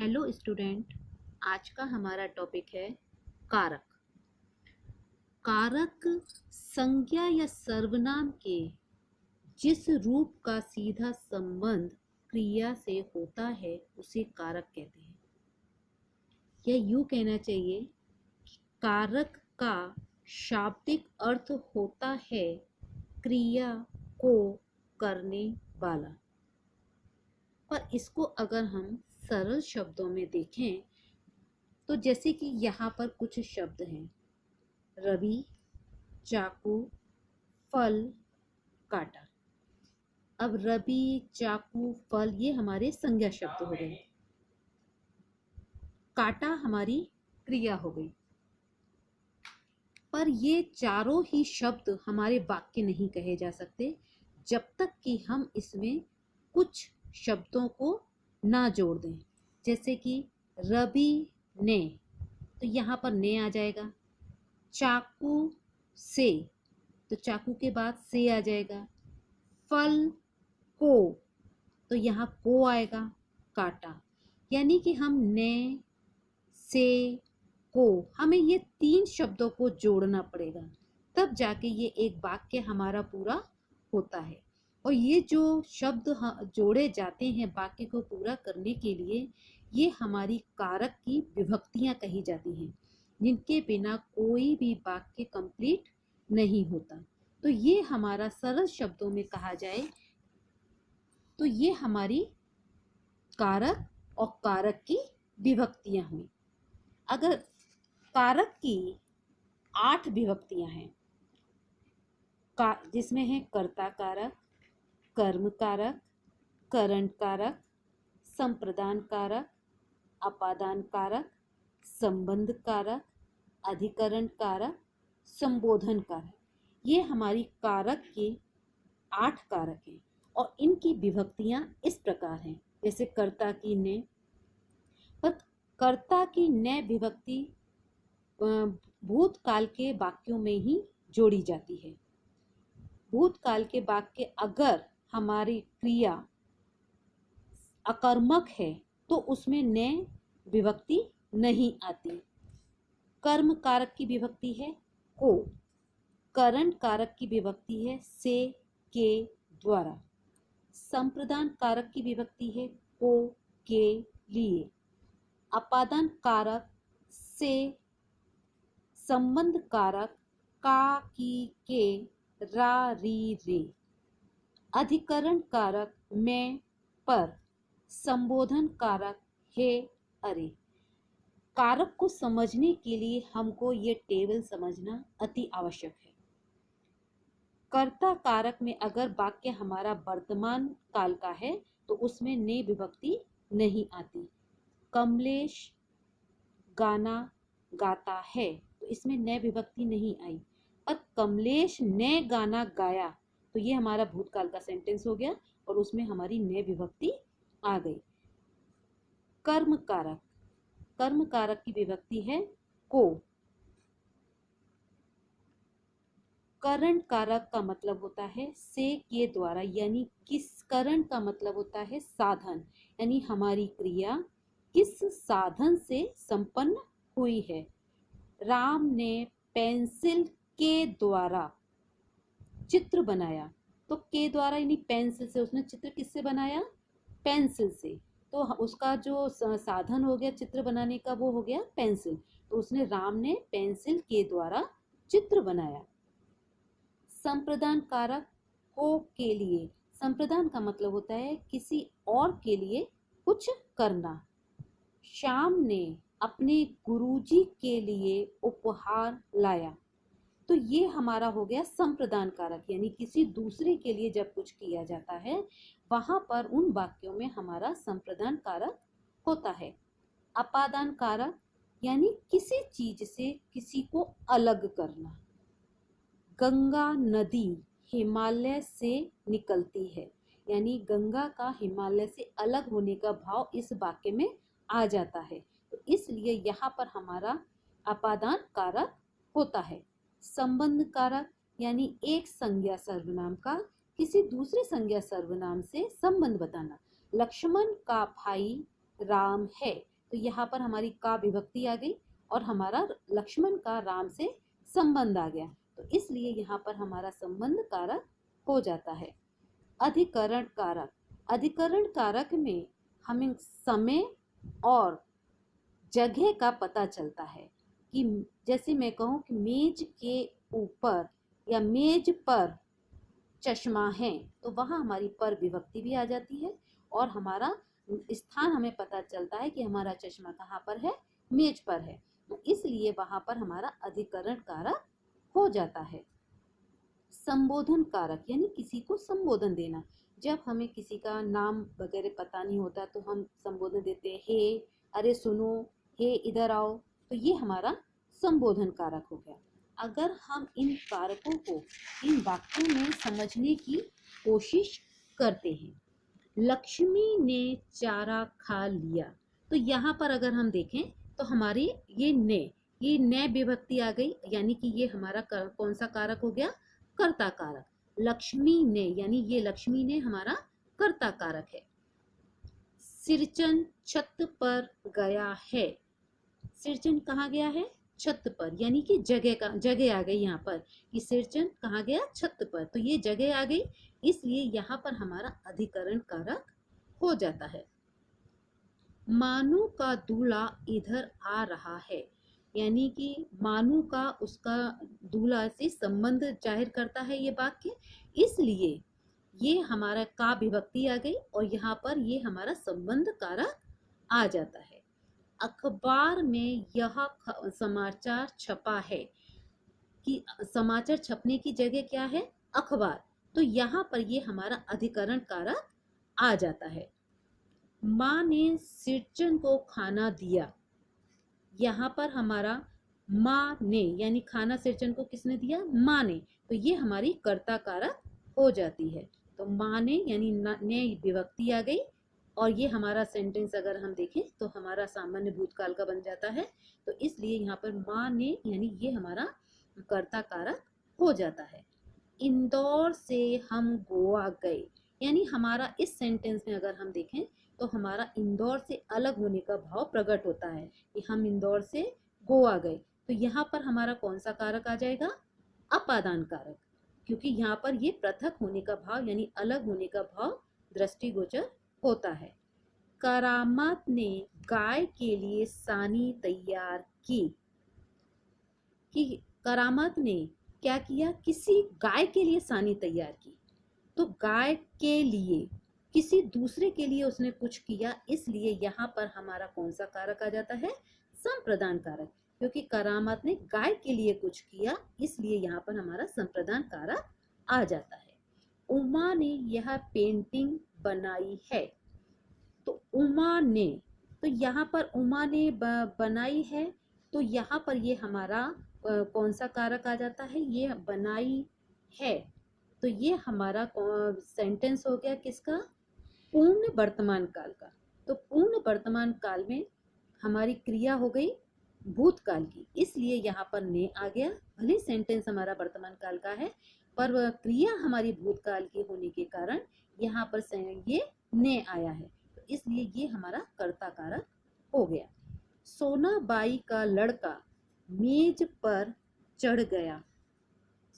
Hello student. आज का हमारा टॉपिक है कारक। कारक संज्ञा या सर्वनाम के जिस रूप का सीधा संबंध क्रिया से होता है उसे कारक कहते हैं। या यूं कहना चाहिए कि कारक का शाब्दिक अर्थ होता है क्रिया को करने वाला। पर इसको अगर हम सरल शब्दों में देखें तो जैसे कि यहाँ पर कुछ शब्द हैं, रवि, चाकू, फल, काटा। अब रवि, चाकू, फल ये हमारे संज्ञा शब्द हो गए, काटा हमारी क्रिया हो गई। पर ये चारों ही शब्द हमारे वाक्य नहीं कहे जा सकते जब तक कि हम इसमें कुछ शब्दों को ना जोड़ दें। जैसे कि रवि ने, तो यहाँ पर ने आ जाएगा। चाकू से, तो चाकू के बाद से आ जाएगा। फल को, तो यहाँ को आएगा। काटा, यानी कि हम ने, से, को, हमें ये तीन शब्दों को जोड़ना पड़ेगा, तब जाके ये एक वाक्य हमारा पूरा होता है। और ये जो शब्द जोड़े जाते हैं वाक्य को पूरा करने के लिए, ये हमारी कारक की विभक्तियां कही जाती हैं, जिनके बिना कोई भी वाक्य कंप्लीट नहीं होता। तो ये हमारा सरल शब्दों में कहा जाए तो ये हमारी कारक और कारक की विभक्तियां हुई। अगर कारक की 8 विभक्तियां हैं, जिसमें है कर्ता कारक, कर्म कारक, करण कारक, संप्रदान कारक, अपादान कारक, संबंध कारक, अधिकरण कारक, संबोधन कारक। ये हमारी कारक के 8 कारक हैं और इनकी विभक्तियां इस प्रकार हैं। जैसे कर्ता की ने, पर कर्ता की ने विभक्ति भूतकाल के वाक्यों में ही जोड़ी जाती है। भूतकाल के वाक्य अगर हमारी क्रिया अकर्मक है तो उसमें ने विभक्ति नहीं आती। कर्म कारक की विभक्ति है को, करण कारक की विभक्ति है से, के द्वारा, संप्रदान कारक की विभक्ति है को, के लिए, अपादान कारक से, संबंध कारक का, की, के, रा, री, रे, अधिकरण कारक में, पर, संबोधन कारक हे, अरे। कारक को समझने के लिए हमको ये टेबल समझना अति आवश्यक है। कर्ता कारक में अगर वाक्य हमारा वर्तमान काल का है तो उसमें ने विभक्ति नहीं आती। कमलेश गाना गाता है, तो इसमें ने विभक्ति नहीं आई। पर कमलेश ने गाना गाया, तो ये हमारा भूतकाल का सेंटेंस हो गया और उसमें हमारी ने विभक्ति आ गई। कर्म कारक, कर्म कारक की विभक्ति है को। करण कारक का मतलब होता है से, के द्वारा, यानी किस। करण का मतलब होता है साधन, यानी हमारी क्रिया किस साधन से संपन्न हुई है। राम ने पेंसिल के द्वारा चित्र बनाया, तो के द्वारा यानी पेंसिल से, उसने चित्र किससे बनाया? पेंसिल से। तो उसका जो साधन हो गया चित्र बनाने का वो हो गया पेंसिल, तो उसने, राम ने पेंसिल के द्वारा चित्र बनाया। संप्रदान कारक को, के लिए। संप्रदान का मतलब होता है किसी और के लिए कुछ करना। श्याम ने अपने गुरुजी के लिए उपहार लाया, तो ये हमारा हो गया संप्रदान कारक, यानी किसी दूसरे के लिए जब कुछ किया जाता है वहां पर उन वाक्यों में हमारा संप्रदान कारक होता है। अपादान कारक यानी किसी चीज से किसी को अलग करना। गंगा नदी हिमालय से निकलती है, यानी गंगा का हिमालय से अलग होने का भाव इस वाक्य में आ जाता है, तो इसलिए यहाँ पर हमारा अपादान कारक होता है। संबंध कारक यानी एक संज्ञा सर्वनाम का किसी दूसरे संज्ञा सर्वनाम से संबंध बताना। लक्ष्मण का भाई राम है, तो यहाँ पर हमारी का विभक्ति आ गई और हमारा लक्ष्मण का राम से संबंध आ गया, तो इसलिए यहाँ पर हमारा संबंध कारक हो जाता है। अधिकरण कारक, अधिकरण कारक में हमें समय और जगह का पता चलता है कि जैसे मैं कहूँ कि मेज के ऊपर या मेज पर चश्मा है, तो वहाँ हमारी पर विभक्ति भी आ जाती है और हमारा स्थान हमें पता चलता है कि हमारा चश्मा कहाँ पर है, मेज पर है, तो इसलिए वहाँ पर हमारा अधिकरण कारक हो जाता है। संबोधन कारक यानी किसी को संबोधन देना, जब हमें किसी का नाम वगैरह पता नहीं होता तो हम संबोधन देते हैं, हे, अरे सुनो, हे इधर आओ, तो ये हमारा संबोधन कारक हो गया। अगर हम इन कारकों को इन वाक्यों में समझने की कोशिश करते हैं, लक्ष्मी ने चारा खा लिया, तो यहाँ पर अगर हम देखें तो हमारी ये ने विभक्ति आ गई, यानी कि ये हमारा कौन सा कारक हो गया, कर्ता कारक। लक्ष्मी ने यानी ये लक्ष्मी ने हमारा कर्ता कारक है। सिरचन छत पर गया है, सिरचन कहाँ गया है, छत पर, यानी कि जगह आ गई यहाँ पर कि सिरचन कहाँ गया, छत पर, तो ये जगह आ गई, इसलिए यहाँ पर हमारा अधिकरण कारक हो जाता है। मानू का दूल्हा इधर आ रहा है, यानी कि मानू का उसका दूल्हा से संबंध जाहिर करता है ये वाक्य, इसलिए ये हमारा का विभक्ति आ गई और यहाँ पर ये हमारा संबंध कारक आ जाता है। अखबार में यह समाचार छपा है, कि समाचार छपने की जगह क्या है, अखबार, तो यहाँ पर ये हमारा अधिकरण कारक आ जाता है। माँ ने सिरचन को खाना दिया, यहाँ पर हमारा माँ ने यानी खाना सिरचन को किसने दिया, माँ ने, तो ये हमारी कर्ता कारक हो जाती है। तो माँ ने यानी ने विभक्ति आ गई और ये हमारा सेंटेंस अगर हम देखें तो हमारा सामान्य भूतकाल का बन जाता है, तो इसलिए यहाँ पर माँ ने यानी ये हमारा कर्ता कारक हो जाता है। इंदौर से हम गोवा गए, यानी हमारा इस सेंटेंस में अगर हम देखें तो हमारा इंदौर से अलग होने का भाव प्रकट होता है कि हम इंदौर से गोवा गए, तो यहाँ पर हमारा कौन सा कारक आ जाएगा, अपादान कारक, क्योंकि यहाँ पर ये पृथक होने का भाव यानी अलग होने का भाव दृष्टिगोचर होता है। करामत ने गाय के लिए सानी तैयार की, कि करामत ने क्या किया, किसी गाय के लिए सानी तैयार की, तो गाय के लिए किसी दूसरे के लिए उसने कुछ किया, इसलिए यहाँ पर हमारा कौन सा कारक आ जाता है, संप्रदान कारक, क्योंकि करामत ने गाय के लिए कुछ किया, इसलिए यहाँ पर हमारा संप्रदान कारक आ जाता है। उमा ने यह पेंटिंग बनाई है, तो उमा ने, तो यहाँ पर उमा ने बनाई है, तो यहाँ पर ये हमारा कौन सा कारक आ जाता है, ये बनाई है, तो ये हमारा सेंटेंस हो गया किसका, पूर्ण वर्तमान काल का। तो पूर्ण वर्तमान काल में हमारी क्रिया हो गई भूतकाल की, इसलिए यहाँ पर ने आ गया, भले सेंटेंस हमारा वर्तमान काल का है पर क्रिया हमारी भूतकाल की होने के कारण यहाँ पर ये ने आया है, तो इसलिए ये हमारा कर्ता कारक हो गया। सोनाबाई का लड़का मेज पर चढ़ गया,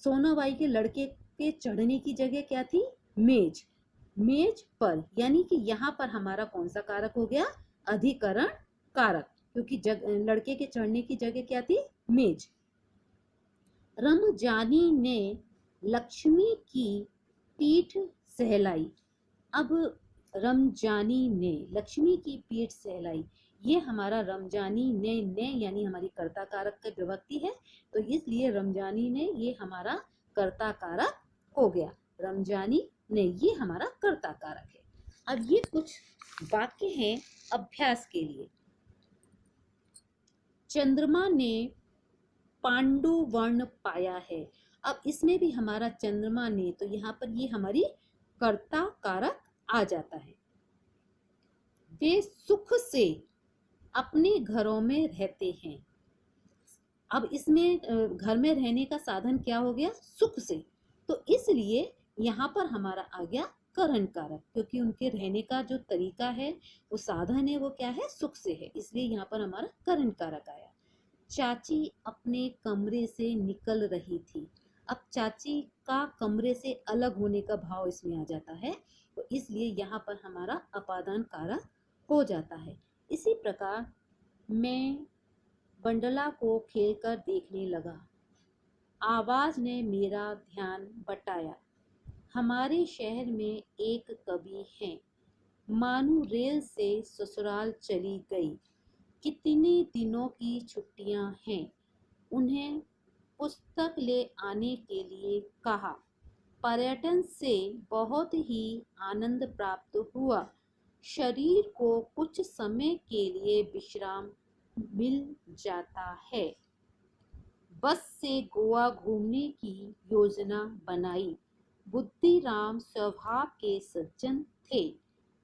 सोनाबाई के लड़के के चढ़ने की जगह क्या थी, मेज, मेज पर, यानी कि यहाँ पर हमारा कौन सा कारक हो गया, अधिकरण कारक, क्योंकि लड़के के चढ़ने की जगह क्या थी, मेज। रमजानी ने लक्ष्मी की पीठ सहलाई, अब रमजानी ने लक्ष्मी की पीठ सहलाई, ये हमारा रमजानी ने यानी हमारी कर्ता कारक की विभक्ति है, तो इसलिए रमजानी ने ये हमारा कर्ता कारक हो गया, रमजानी ने ये हमारा कर्ता कारक है। अब ये कुछ वाक्य हैं अभ्यास के लिए। चंद्रमा ने पांडु वर्ण पाया है, अब इसमें भी हमारा चंद्रमा ने, तो यहाँ पर ये हमारी कर्ता कारक आ जाता है। वे सुख से अपने घरों में रहते हैं, अब इसमें घर में रहने का साधन क्या हो गया, सुख से, तो इसलिए यहाँ पर हमारा आ गया करण कारक, क्योंकि उनके रहने का जो तरीका है, वो साधन है, वो क्या है, सुख से है, इसलिए यहाँ पर हमारा करण कारक आया। चाची अपने कमरे से निकल रही थी। अब चाची का कमरे से अलग होने का भाव इसमें आ जाता है, तो इसलिए यहाँ पर हमारा अपादान कारक हो जाता है। इसी प्रकार मैं बंडला को खेलकर देखने लगा। आवाज ने मेरा ध्यान बटाया। हमारे शहर में एक कवि हैं, मानू रेल से ससुराल चली गई। कितने दिनों की छुट्टियां हैं। उन्हें पुस्तक ले आने के लिए कहा। पर्यटन से बहुत ही आनंद प्राप्त हुआ। शरीर को कुछ समय के लिए विश्राम मिल जाता है। बस से गोवा घूमने की योजना बनाई। बुद्धिराम स्वभाव के सज्जन थे।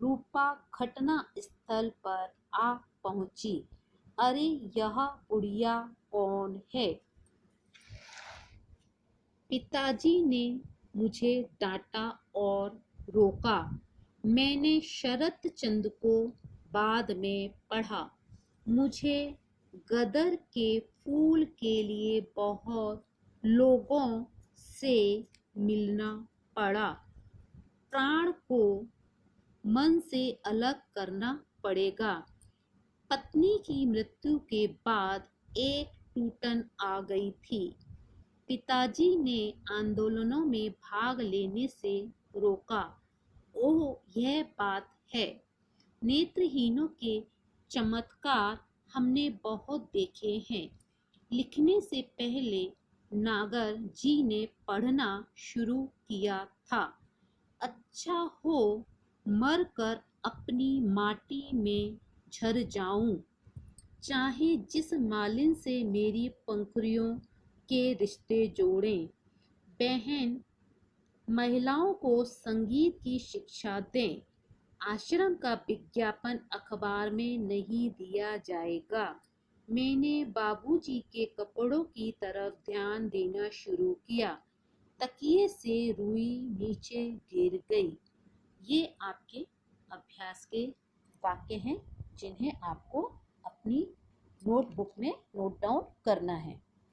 रूपा घटना स्थल पर आ पहुंची। अरे यह बुढ़िया कौन है? पिताजी ने मुझे डांटा और रोका। मैंने शरत चंद को बाद में पढ़ा। मुझे गदर के फूल के लिए बहुत लोगों से मिलना पड़ा। प्राण को मन से अलग करना पड़ेगा। पत्नी की मृत्यु के बाद एक टूटन आ गई थी। पिताजी ने आंदोलनों में भाग लेने से रोका। ओह, यह बात है। नेत्रहीनों के चमत्कार हमने बहुत देखे हैं। लिखने से पहले नागर जी ने पढ़ना शुरू किया था। अच्छा हो मर कर अपनी माटी में झर जाऊं, चाहे जिस मालिन से मेरी पंखुड़ियों के रिश्ते जोड़ें। बहन, महिलाओं को संगीत की शिक्षा दें। आश्रम का विज्ञापन अखबार में नहीं दिया जाएगा। मैंने बाबूजी के कपड़ों की तरफ ध्यान देना शुरू किया। तकिए से रुई नीचे गिर गई। ये आपके अभ्यास के वाक्य हैं, जिन्हें आपको अपनी नोटबुक में नोट डाउन करना है।